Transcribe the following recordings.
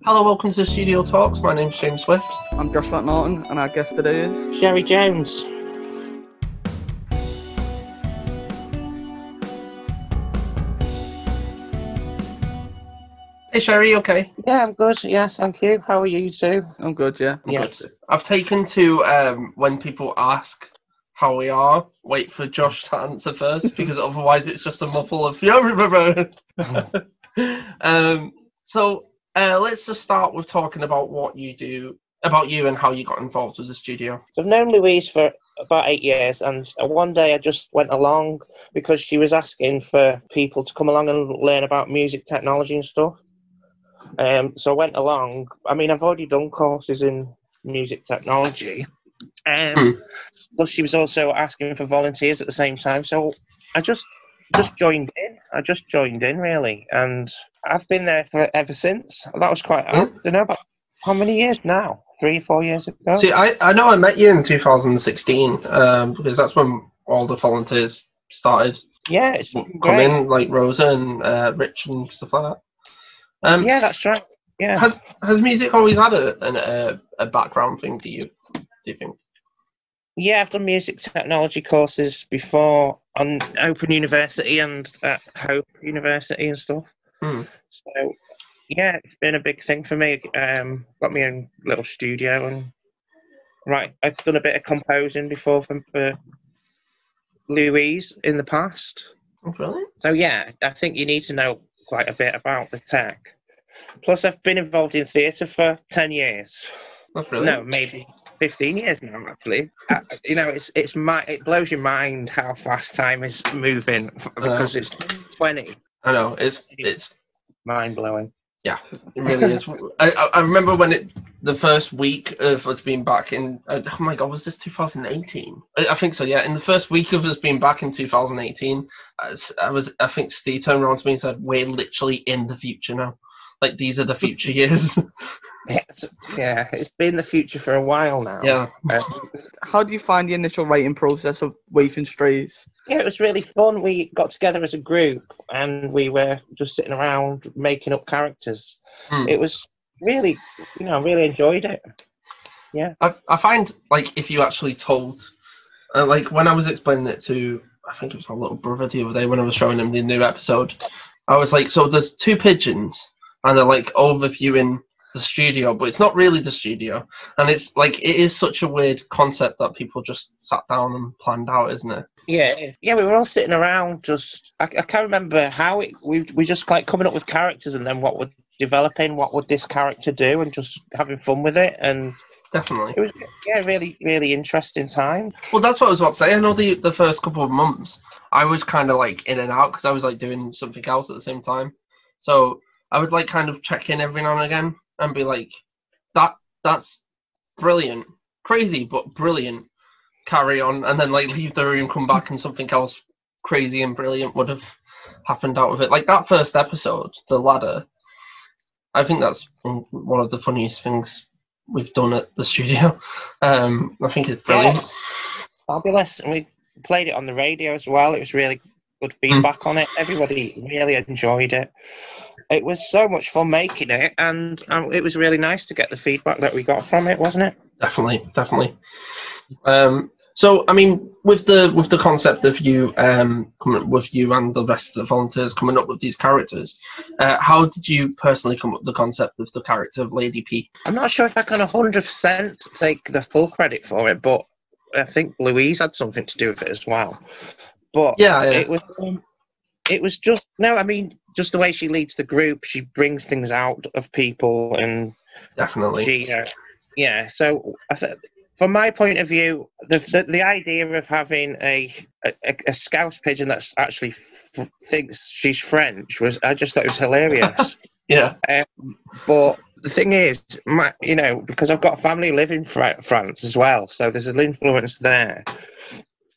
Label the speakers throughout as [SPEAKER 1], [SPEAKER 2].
[SPEAKER 1] Hello, welcome to Studio Talks. My name's James Swift.
[SPEAKER 2] I'm Josh Martin, and our guest today is
[SPEAKER 3] Sheri Jones.
[SPEAKER 1] Hey Sheri, okay?
[SPEAKER 3] Yeah, I'm good. Yeah, thank you. How are you too?
[SPEAKER 2] I'm good, yeah.
[SPEAKER 1] I'm good. I've taken to when people ask how we are, wait for Josh to answer first, because otherwise it's just a muffle of So let's just start with talking about what you do, about you and how you got involved with the studio.
[SPEAKER 3] So I've known Louise for about 8 years, and one day I just went along because she was asking for people to come along and learn about music technology and stuff. So I went along. I mean, I've already done courses in music technology. Plus, she was also asking for volunteers at the same time. So I just joined in. I just joined in, really. And I've been there ever since. That was quite, I don't know, about how many years now? 3 or 4 years ago?
[SPEAKER 1] See, I know I met you in 2016 because that's when all the volunteers started.
[SPEAKER 3] Yeah, it's
[SPEAKER 1] coming, like Rosa and Rich and stuff like that.
[SPEAKER 3] Yeah, that's right. Yeah.
[SPEAKER 1] Has music always had a background thing to you? Do you think?
[SPEAKER 3] Yeah, I've done music technology courses before on Open University and at Hope University and stuff. So yeah, it's been a big thing for me. Got my own little studio and I've done a bit of composing before for Louise in the past.
[SPEAKER 1] Oh, brilliant.
[SPEAKER 3] So yeah, I think you need to know quite a bit about the tech. Plus, I've been involved in theatre for 10 years.
[SPEAKER 1] That's brilliant.
[SPEAKER 3] No, maybe 15 years now, actually. It blows your mind how fast time is moving because it's 20.
[SPEAKER 1] I know, it's
[SPEAKER 3] mind-blowing.
[SPEAKER 1] Yeah, it really is. I remember when the first week of us being back in, oh my God, was this 2018? I think so, yeah. In the first week of us being back in 2018, I think Steve turned around to me and said, "We're literally in the future now. Like, these are the future years."
[SPEAKER 3] Yeah, it's been the future for a while now.
[SPEAKER 1] Yeah.
[SPEAKER 2] How do you find the initial writing process of Waif and Strays?
[SPEAKER 3] Yeah, it was really fun. We got together as a group and we were just sitting around making up characters. It was really, I really enjoyed it. Yeah.
[SPEAKER 1] I find, like, if you actually told, like, when I was explaining it to, I think it was my little brother the other day when I was showing him the new episode, I was like, so there's 2 pigeons and they're, like, overviewing the studio, but it's not really the studio, and it's like it is such a weird concept that people just sat down and planned out, isn't it?
[SPEAKER 3] Yeah, we were all sitting around. I can't remember how we just like coming up with characters, and then what would this character do, and just having fun with it. And
[SPEAKER 1] definitely,
[SPEAKER 3] it was really really interesting time.
[SPEAKER 1] Well, that's what I was about to say. I know the first couple of months I was kind of like in and out because I was like doing something else at the same time, so I would like kind of check in every now and again and be like, that's brilliant, crazy but brilliant, carry on, and then like leave the room, come back, and something else crazy and brilliant would have happened out of it. Like that first episode, the ladder, I think that's one of the funniest things we've done at the studio. I think it's brilliant.
[SPEAKER 3] Yeah, fabulous. And we played it on the radio as well. It was really good feedback on it. Everybody really enjoyed it. It was so much fun making it, and it was really nice to get the feedback that we got from it, wasn't it?
[SPEAKER 1] Definitely. So, I mean, with the concept of you coming up with you and the rest of the volunteers coming up with these characters, how did you personally come up with the concept of the character of Lady P?
[SPEAKER 3] I'm not sure if I can 100% take the full credit for it, but I think Louise had something to do with it as well. But
[SPEAKER 1] yeah.
[SPEAKER 3] It was just just the way she leads the group. She brings things out of people, and
[SPEAKER 1] definitely.
[SPEAKER 3] So from my point of view, the idea of having a scouse pigeon that actually thinks she's French I just thought it was hilarious.
[SPEAKER 1] Yeah.
[SPEAKER 3] But the thing is, because I've got a family who live in France as well, so there's an influence there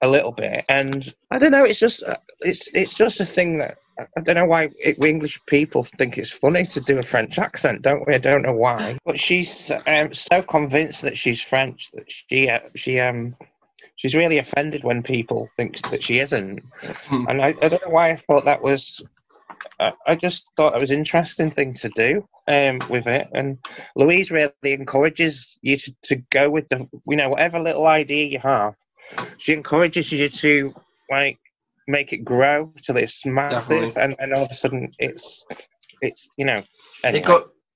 [SPEAKER 3] a little bit, and I don't know. It's just a thing that I don't know why English people think it's funny to do a French accent, don't we? I don't know why, but she's so convinced that she's French that she's really offended when people think that she isn't, and I don't know why I thought that was I just thought it was an interesting thing to do with it. And Louise really encourages you to go with the, whatever little idea you have. She encourages you to like make it grow till it's massive, and all of a sudden it's anyway.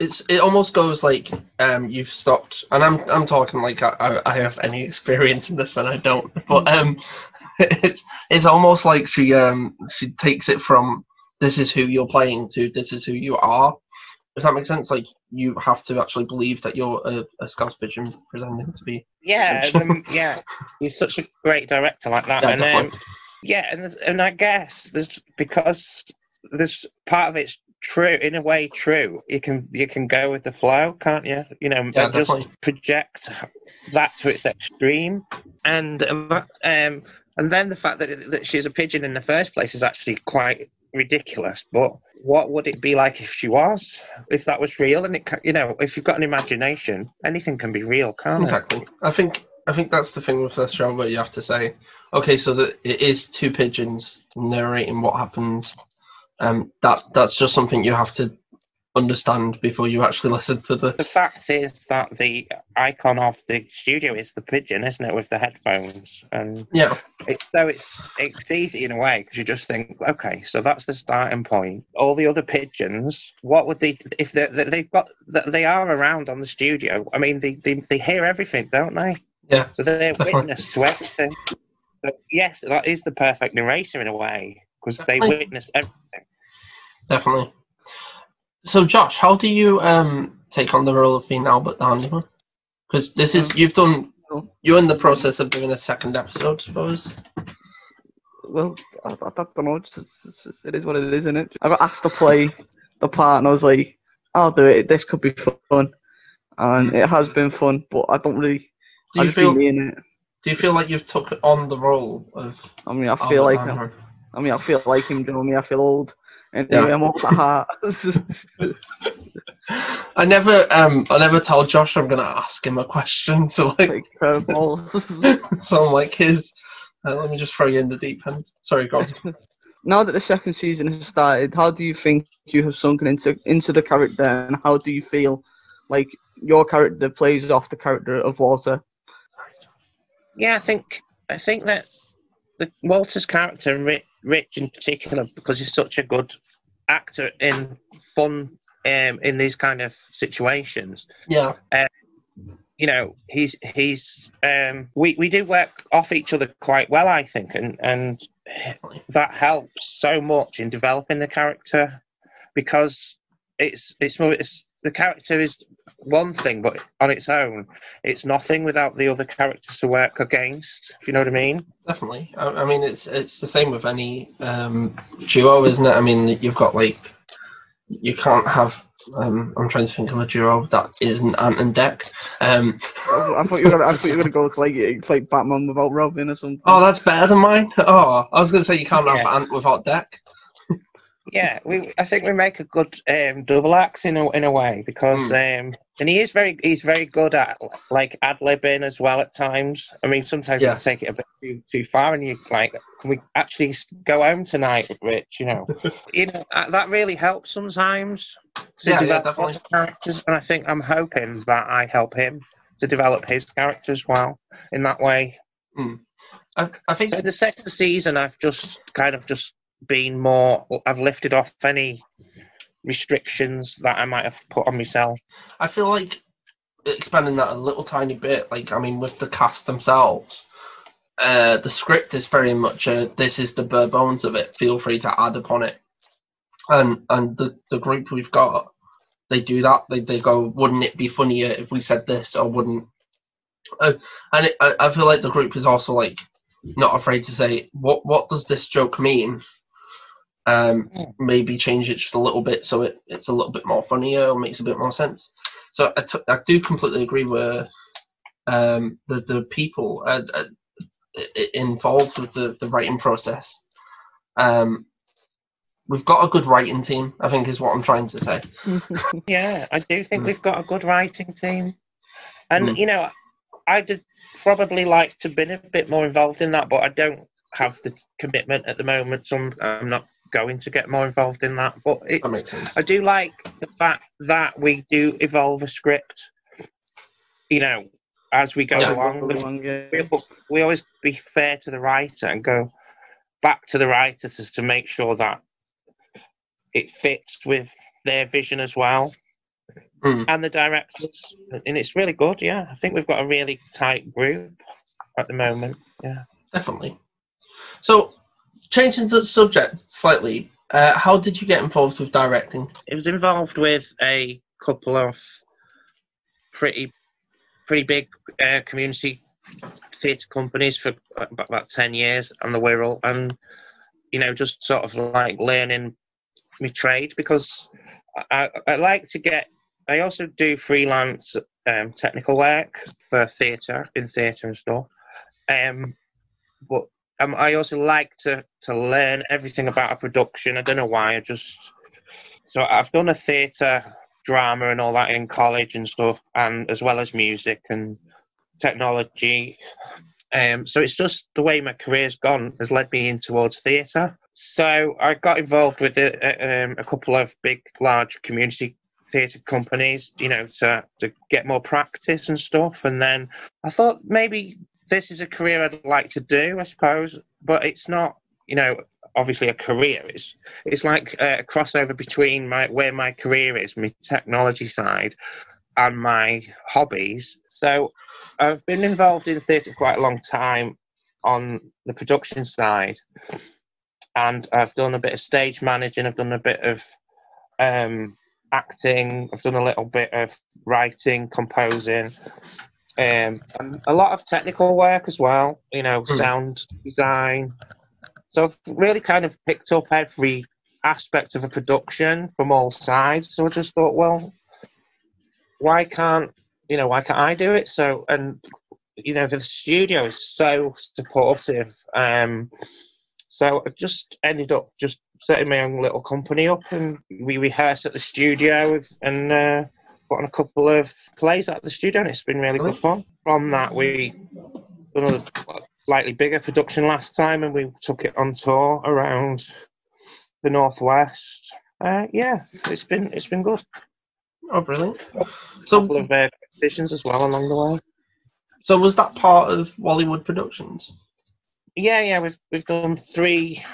[SPEAKER 1] It almost goes like you've stopped, and I'm talking like I have any experience in this and I don't, but it's almost like she takes it from this is who you're playing to this is who you are. Does that make sense? Like you have to actually believe that you're a scouse pigeon pretending to be.
[SPEAKER 3] Yeah, you're such a great director like that, and I guess because there's part of it's true in a way. True, you can go with the flow, can't you? And just project that to its extreme, and then the fact that she's a pigeon in the first place is actually quite ridiculous. But what would it be like if that was real? And if you've got an imagination, anything can be real, can't it?
[SPEAKER 1] Exactly. I think that's the thing with this show, where you have to say, okay, so that it is two pigeons narrating what happens. That's just something you have to understand before you actually listen to the.
[SPEAKER 3] The fact is that the icon of the studio is the pigeon, isn't it, with the headphones? And it's easy in a way because you just think, okay, so that's the starting point. All the other pigeons, what would they if they are around on the studio? I mean, they hear everything, don't they?
[SPEAKER 1] Yeah.
[SPEAKER 3] So they're witness to everything. But yes, that is the perfect narrator in a way because they witness everything.
[SPEAKER 1] Definitely. So, Josh, how do you take on the role of being Albert the Handyman? Because this is you're in the process of doing a second episode, I suppose.
[SPEAKER 2] Well, I don't know. It is what it is, isn't it? I got asked to play the part, and I was like, "I'll do it. This could be fun," and it has been fun. But I don't really. Do you
[SPEAKER 1] feel like you've took on the role of?
[SPEAKER 2] I mean, I feel like him. You know me. I feel old. Anyway, I'm off the heart.
[SPEAKER 1] I never tell Josh I'm gonna ask him a question, so like curveball. So I'm like, let me just throw you in the deep end. Sorry, go on.
[SPEAKER 2] Now that the second season has started, how do you think you have sunken into the character, and how do you feel like your character plays off the character of Walter?
[SPEAKER 3] Yeah, I think that Walter's character, Rich in particular, because he's such a good actor in fun in these kind of situations.
[SPEAKER 1] Yeah.
[SPEAKER 3] He's we do work off each other quite well, I think, and that helps so much in developing the character because it's the character is one thing, but on its own, it's nothing without the other characters to work against. If you know what I mean?
[SPEAKER 1] Definitely. I mean, it's the same with any duo, isn't it? I mean, you've got you can't have. I'm trying to think of a duo that isn't Ant and Dec.
[SPEAKER 2] I thought you were gonna go to it's like Batman without Robin or something.
[SPEAKER 1] Oh, that's better than mine. Oh, I was gonna say you can't have Ant without Dec.
[SPEAKER 3] Yeah, I think we make a good double act in a way because and he's very good at like ad-libbing as well at times. I mean, sometimes you can take it a bit too far, and you like, can we actually go home tonight, Rich? That really helps sometimes to develop the characters, and I think I'm hoping that I help him to develop his character as well in that way.
[SPEAKER 1] I think
[SPEAKER 3] so in the second season, I've just been more. I've lifted off any restrictions that I might have put on myself.
[SPEAKER 1] I feel like expanding that a little tiny bit. Like, I mean, with the cast themselves, the script is very much this is the bare bones of it. Feel free to add upon it. And the group we've got, they do that. They go, wouldn't it be funnier if we said this, or wouldn't? I feel like the group is also like not afraid to say what does this joke mean. Maybe change it just a little bit so it's a little bit more funnier or makes a bit more sense. So I do completely agree with the people involved with the writing process. We've got a good writing team, I think is what I'm trying to say.
[SPEAKER 3] Yeah, I do think we've got a good writing team. And, I'd probably like to have been a bit more involved in that, but I don't have the commitment at the moment, so I'm not going to get more involved in that. But
[SPEAKER 1] That makes sense.
[SPEAKER 3] I do like the fact that we do evolve a script, you know, as we go along. We always be fair to the writer and go back to the writers to make sure that it fits with their vision as well. And the directors, and it's really good. Yeah, I think we've got a really tight group at the moment. Yeah,
[SPEAKER 1] definitely. So, changing the subject slightly, how did you get involved with directing?
[SPEAKER 3] It was involved with a couple of pretty big community theatre companies for about 10 years on the Wirral, and just sort of like learning my trade, because I like to get. I also do freelance technical work for theatre and stuff. But I also like to learn everything about a production. I don't know why. So I've done a theatre, drama, and all that in college and stuff, and as well as music and technology. So it's just the way my career's gone has led me in towards theatre. So I got involved with a couple of large community theatre companies, to get more practice and stuff. And then I thought maybe this is a career I'd like to do, I suppose, but it's not, obviously a career. It's like a crossover between where my career is, my technology side, and my hobbies. So I've been involved in theatre quite a long time on the production side, and I've done a bit of stage managing, I've done a bit of acting, I've done a little bit of writing, composing, and a lot of technical work as well, sound design. So I've really kind of picked up every aspect of a production from all sides. So I just thought, well, why can't I do it? So, and the studio is so supportive. So I just ended up just setting my own little company up, and we rehearse at the studio and put on a couple of plays at the studio, and it's been really good fun. From that, we done a slightly bigger production last time, and we took it on tour around the Northwest. It's been good.
[SPEAKER 1] Oh, brilliant!
[SPEAKER 3] So, a couple of competitions as well along the way.
[SPEAKER 1] So was that part of Woolywood Productions?
[SPEAKER 3] Yeah, we've done three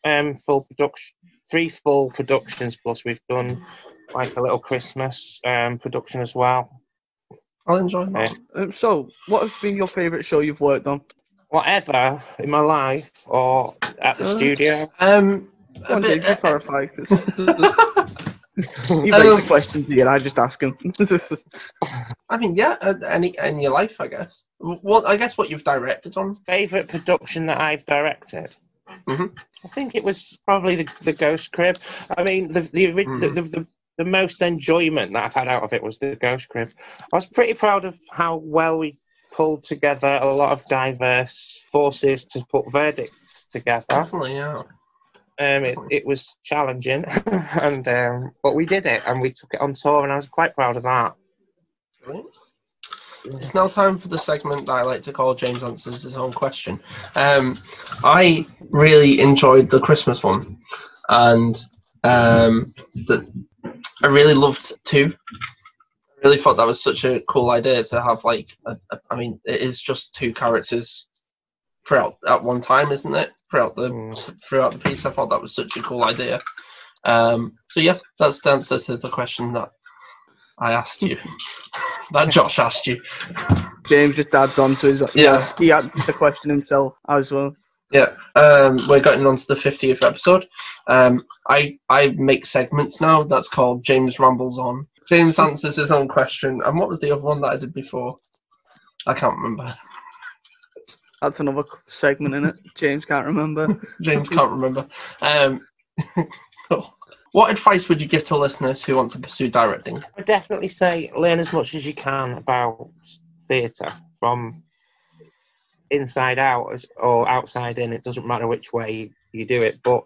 [SPEAKER 3] full productions, plus we've done like a little Christmas production as well.
[SPEAKER 1] I'll enjoy that.
[SPEAKER 2] So, what has been your favourite show you've worked on?
[SPEAKER 3] Whatever in my life or at the studio.
[SPEAKER 2] Clarify. You raise the questions here, I just ask them.
[SPEAKER 1] I mean, yeah, any in your life, I guess. What I guess what you've directed on.
[SPEAKER 3] Favourite production that I've directed?
[SPEAKER 1] Mm-hmm.
[SPEAKER 3] I think it was probably the Ghost Crib. I mean, the most enjoyment that I've had out of it was the Ghost Crib. I was pretty proud of how well we pulled together a lot of diverse forces to put verdicts together.
[SPEAKER 1] Definitely, yeah.
[SPEAKER 3] It was challenging, and but we did it, and we took it on tour, and I was quite proud of that.
[SPEAKER 1] Brilliant. It's now time for the segment that I like to call James Answers His Own Question. I really enjoyed the Christmas one, and I really loved 2. I really thought that was such a cool idea to have, like, I mean, it is just 2 characters throughout at one time, isn't it? Throughout the piece, I thought that was such a cool idea. So yeah, that's the answer to the question that I asked you. That Josh asked you.
[SPEAKER 2] James just adds on to his. Yeah, he answers the question himself as well.
[SPEAKER 1] Yeah, we're getting on to the 50th episode. I make segments now. That's called James Rambles On. James answers his own question. And what was the other one that I did before? I can't remember.
[SPEAKER 2] That's another segment in it. James can't remember.
[SPEAKER 1] James can't remember. What advice would you give to listeners who want to pursue directing?
[SPEAKER 3] I would definitely say learn as much as you can about theatre, from inside out or outside in. It doesn't matter which way you do it, but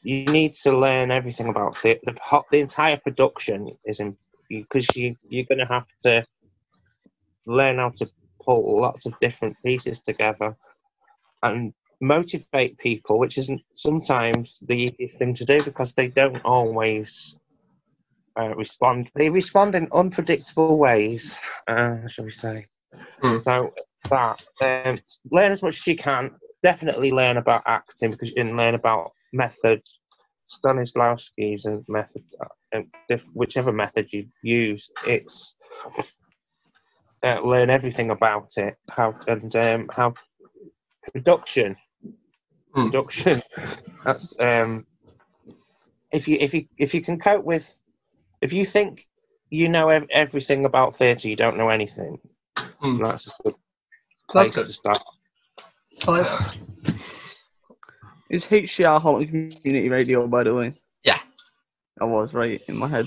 [SPEAKER 3] you need to learn everything about theatre. The entire production is because you're going to have to learn how to pull lots of different pieces together, and motivate people, which isn't sometimes the easiest thing to do because they don't always respond. They respond in unpredictable ways, shall we say. So that learn as much as you can. Definitely learn about acting because you can learn about method, Stanislavski's and method, whichever method you use. It's learn everything about it. How production. That's if you can cope with. If you think you know everything about theatre, you don't know anything. That's a good place to start.
[SPEAKER 1] I like that.
[SPEAKER 2] Is HCR Halton Community Radio, by the way?
[SPEAKER 1] Yeah.
[SPEAKER 2] I was right in my head.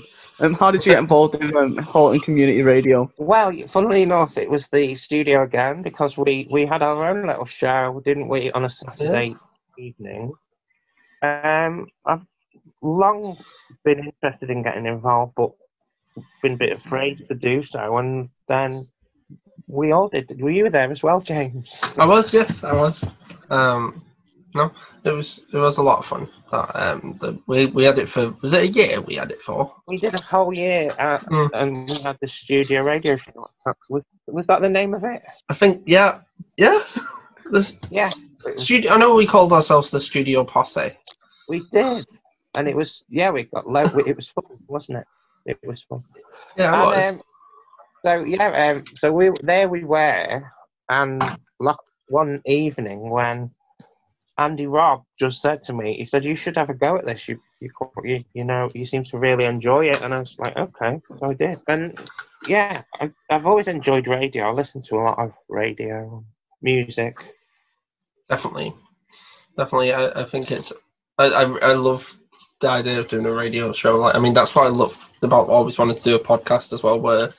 [SPEAKER 2] How did you get involved in Halton Community Radio?
[SPEAKER 3] Well, funnily enough, it was the studio again because we had our own little show, didn't we, on a Saturday evening. I've long been interested in getting involved, but been a bit afraid to do so. And then we all did. Were you there as well, James?
[SPEAKER 1] I was, yes, I was. No, it was a lot of fun. We had it for, was it a year we had it for?
[SPEAKER 3] We did a whole year, and we had the studio radio show. Was that the name of it?
[SPEAKER 1] I think, yeah.
[SPEAKER 3] Yeah.
[SPEAKER 1] Studio. I know we called ourselves the Studio Posse.
[SPEAKER 3] We did, and it was we got low. It was fun, wasn't it? It was fun.
[SPEAKER 1] Yeah, it was.
[SPEAKER 3] So we were, and one evening when Andy Robb just said to me, he said, "You should have a go at this. You know, you seem to really enjoy it." And I was like, "Okay," so I did. And yeah, I've always enjoyed radio. I listen to a lot of radio music.
[SPEAKER 1] Definitely. I think it's. I love the idea of doing a radio show. Like, I mean, that's what I love about always wanting to do a podcast as well, where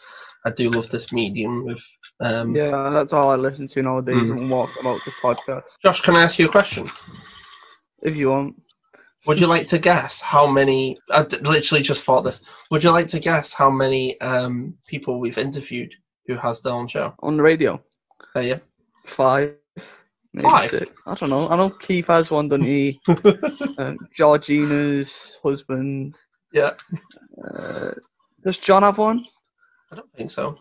[SPEAKER 1] I do love this medium with.
[SPEAKER 2] Yeah, that's all I listen to nowadays and walk about the podcast.
[SPEAKER 1] Josh, can I ask you a question?
[SPEAKER 2] If you want.
[SPEAKER 1] Would you like to guess how many? I literally just thought this. Would you like to guess how many people we've interviewed who has their own show
[SPEAKER 2] On the radio?
[SPEAKER 1] Yeah.
[SPEAKER 2] 5. Maybe
[SPEAKER 1] 5?
[SPEAKER 2] 6. I don't know. I know Keith has one, doesn't he? Georgina's husband.
[SPEAKER 1] Yeah.
[SPEAKER 2] Does John have one?
[SPEAKER 1] I don't think so.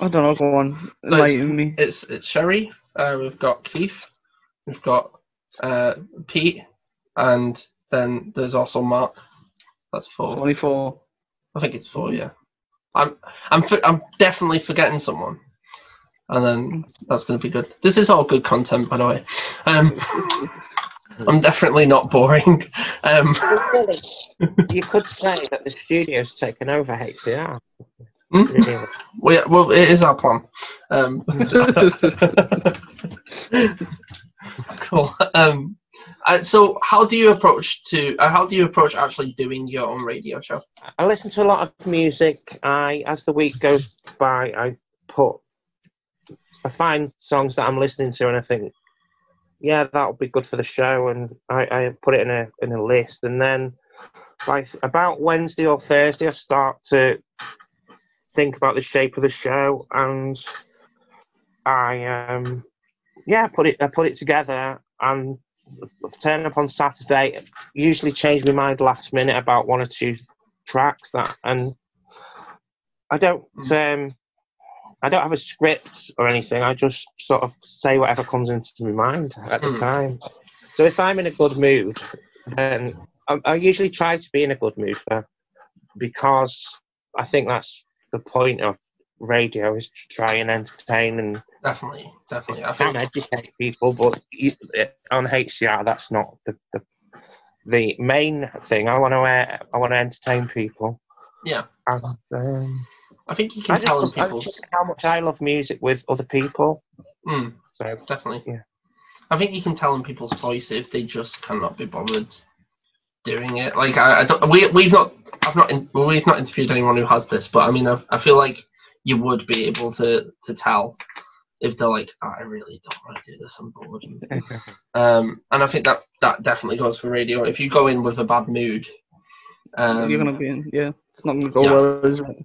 [SPEAKER 2] I don't know. Go on. Enlighten me.
[SPEAKER 1] It's Sheri. We've got Keith. We've got Pete, and then there's also Mark. That's 4.
[SPEAKER 2] 24.
[SPEAKER 1] I think it's 4. Yeah. I'm definitely forgetting someone, and then that's going to be good. This is all good content, by the way. I'm definitely not boring.
[SPEAKER 3] You could say that the studio's taken over HCR.
[SPEAKER 1] Well, it is our plan. Cool. So, how do you approach actually doing your own radio show?
[SPEAKER 3] I listen to a lot of music. As the week goes by, I find songs that I'm listening to, and I think, yeah, that'll be good for the show, and I put it in a list, and then by about Wednesday or Thursday, I start to think about the shape of the show, and I put it together and turn up on Saturday. Usually change my mind last minute about 1 or 2 tracks and I don't have a script or anything. I just sort of say whatever comes into my mind at the time. So if I'm in a good mood, then I usually try to be in a good mood because I think that's the point of radio, is to try and entertain and
[SPEAKER 1] definitely.
[SPEAKER 3] I can educate people, but on HCR that's not the main thing. I want to entertain people.
[SPEAKER 1] Yeah.
[SPEAKER 3] And,
[SPEAKER 1] I think you can tell them
[SPEAKER 3] how much I love music with other people.
[SPEAKER 1] So definitely. Yeah. I think you can tell in people's voice if they just cannot be bothered doing it. Like we've not interviewed anyone who has this, but I mean I feel like you would be able to tell if they're like, I really don't want to do this, I'm bored. And I think that definitely goes for radio. If you go in with a bad mood,
[SPEAKER 2] you're gonna be in. Yeah, it's not gonna go well, is it?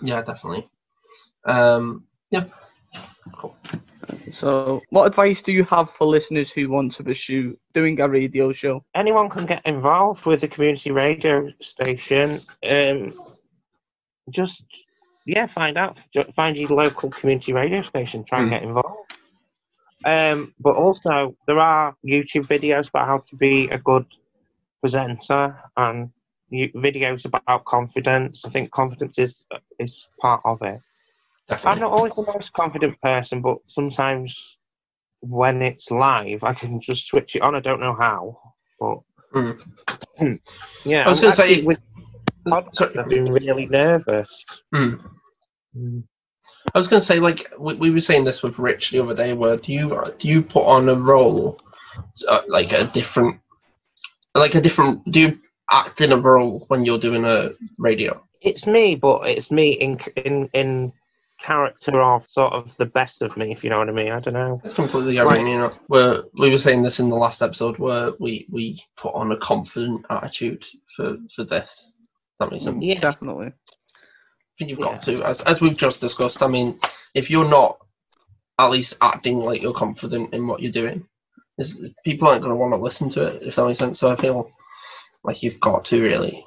[SPEAKER 1] Yeah, definitely. Yeah. Cool.
[SPEAKER 2] So, what advice do you have for listeners who want to pursue doing a radio show?
[SPEAKER 3] Anyone can get involved with the community radio station. Just find your local community radio station. Try and get involved. But also, there are YouTube videos about how to be a good presenter and videos about confidence. I think confidence is part of it.
[SPEAKER 1] Definitely.
[SPEAKER 3] I'm not always the most confident person, but sometimes when it's live, I can just switch it on. I don't know how, but yeah.
[SPEAKER 1] I was going to say,
[SPEAKER 3] with podcasts, I've been really nervous.
[SPEAKER 1] I was going to say, like we were saying this with Rich the other day. Where do you put on a role, like a different? Do you act in a role when you're doing a radio?
[SPEAKER 3] It's me, but it's me in character of sort of the best of me, if you know what I mean. I don't know.
[SPEAKER 1] It's completely different, you know. We were saying this in the last episode where we put on a confident attitude for this. Does that make sense?
[SPEAKER 3] Yeah,
[SPEAKER 2] definitely.
[SPEAKER 1] I think you've got to, as we've just discussed. I mean, if you're not at least acting like you're confident in what you're doing, people aren't going to want to listen to it, if that makes sense. So I feel like you've got to really.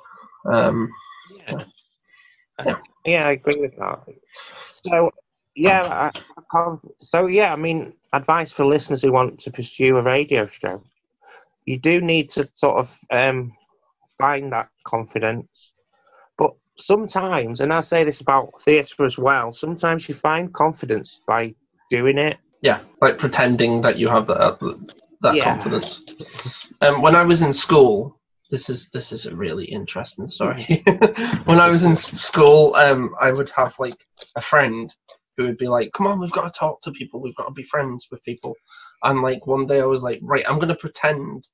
[SPEAKER 3] Yeah, I agree with that. I mean, advice for listeners who want to pursue a radio show. You do need to sort of find that confidence. But sometimes, and I say this about theatre as well, sometimes you find confidence by doing it.
[SPEAKER 1] Yeah, like pretending that you have that confidence. When I was in school, this is a really interesting story. When I was in school, I would have like a friend who would be like, "Come on, we've got to talk to people. We've got to be friends with people." And like one day, I was like, "Right, I'm gonna pretend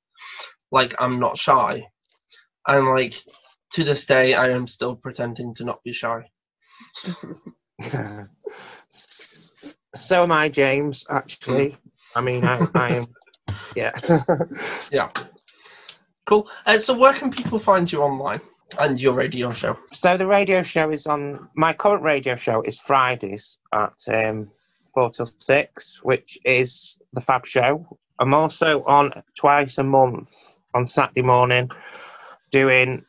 [SPEAKER 1] like I'm not shy." And like to this day, I am still pretending to not be shy.
[SPEAKER 3] So am I, James. Actually, I mean, I am. Yeah.
[SPEAKER 1] Yeah. Cool. So where can people find you online and your radio show?
[SPEAKER 3] So the radio show is on, my current radio show is Fridays at 4 till 6, which is the Fab Show. I'm also on twice a month on Saturday morning doing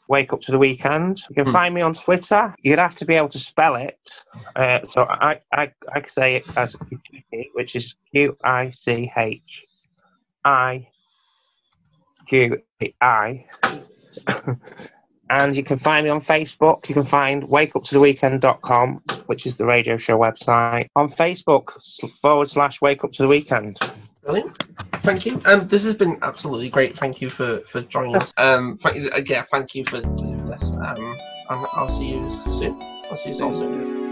[SPEAKER 3] Wake Up to the Weekend. You can find me on Twitter. You'd have to be able to spell it. So I can say it as Quichihi, which is Quichihi. And you can find me on Facebook. You can find wakeuptotheweekend.com, which is the radio show website. On Facebook / Wake Up to the Weekend.
[SPEAKER 1] Brilliant. Thank you. This has been absolutely great. Thank you for joining us. Thank you for doing this. And I'll see you soon. I'll see you soon.